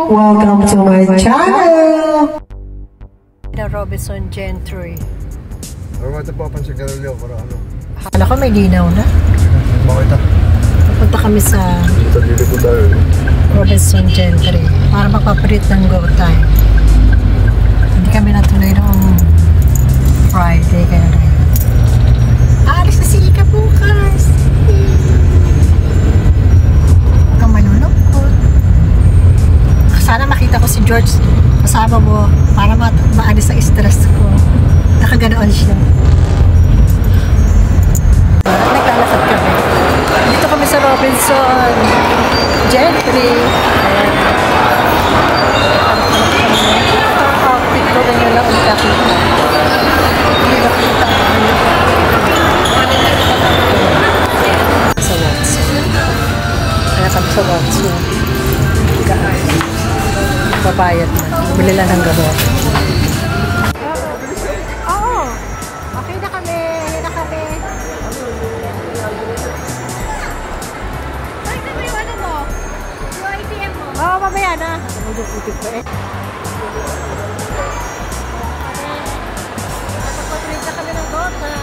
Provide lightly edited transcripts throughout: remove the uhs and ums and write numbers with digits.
Welcome to my channel! The Robinson Gentry. Ano ito papansin ka rin para ano? Akala ko may linaw na. Bakit ah? Pupunta kami sa Robinson Gentry para magpapalit ng go time. Hindi kami natuloy noong Friday kaya ngayon. Alis na si Ika bukas. Huwag kang malulungkot. Sana makita ko si George kasama mo para maalis ang stress ko. Nakaganoon siya. Naglalakad kami. Dito kami sa Robinson Gentry. Ang outfit ko ganyan lang ang kakita. Hindi nakita. Sa Watson. Kaya kami sa Watson. Babayad na. Bili lang ng gamot. Oo. Okay na kami. Yan na kami. Bakit mo yung ano mo? Yung ATM mo? Oo, mamaya na. Putik ko eh. Nakapag-rate na kami ng gota.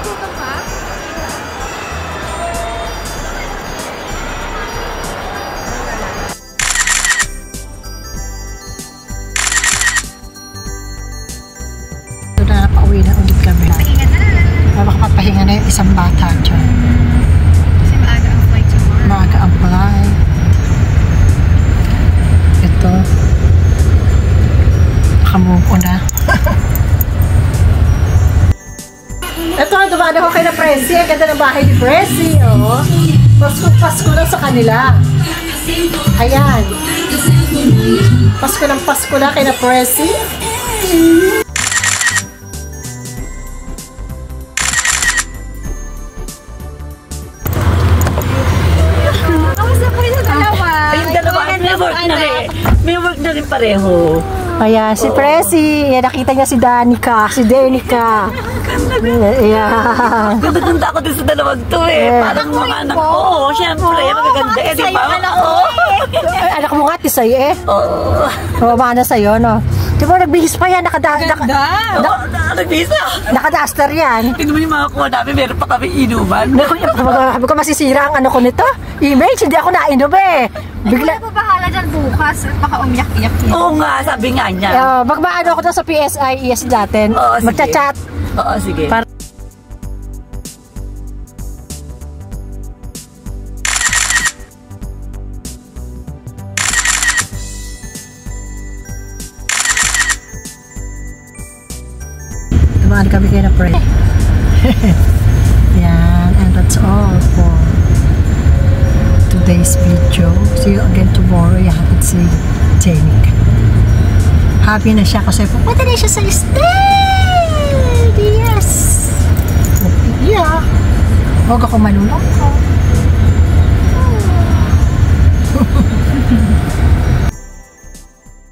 Tutok ka? Doon na pauwi na ulit kami. Pahinga na. Makapagpahinga na yung isang bata dyan. Kasi maaga ang flight tomorrow. Maaga ang flight. Ito. Nakamuko na. Ito, dumaan ako kay na Prezi. Ang ganda ng bahay ni Prezi. Oh. Pasko na sa kanila. Ayan. Pasko na kay na Prezi. Kamusta po yung dalawa? Yung dalawa, may work na rin pareho. Ayan, si Prezi. Ayan, nakita niya si Danica, si Denica. Ayan. Ganda ako din sa dalawang to eh. Parang mga anak ko. Oo, syempre. Magaganda eh, di ba? Ay, anak mo nga, tisay eh. Oo. Mababa na sa'yo, no? Di ba, nagbihis pa yan. Nakadaster yan. Tingnan mo yung mga kuha namin, meron pa kami inuman. Sabi ko, masisira ang ano ko nito. Image, hindi ako nainom eh. Bigla. Ano ba bahala dyan bukas? Baka umiyak-iyak yan. Oo nga, sabi nga niya. Magmaano ako doon sa PSIES natin. Oo, sige. Magchat-chat. Oo, sige. Dumaan kami kayo na pray. Yan, and that's all for today's video. See you again tomorrow. Yahatid si Jenica. Happy na siya kasi pupunta na siya sa stage! Yes! Yeah! Huwag ako malulungkot.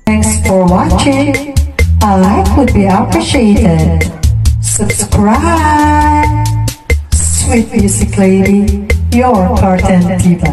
Thanks for watching. A like would be appreciated. Subscribe. Sweet Music Lady, your content diva.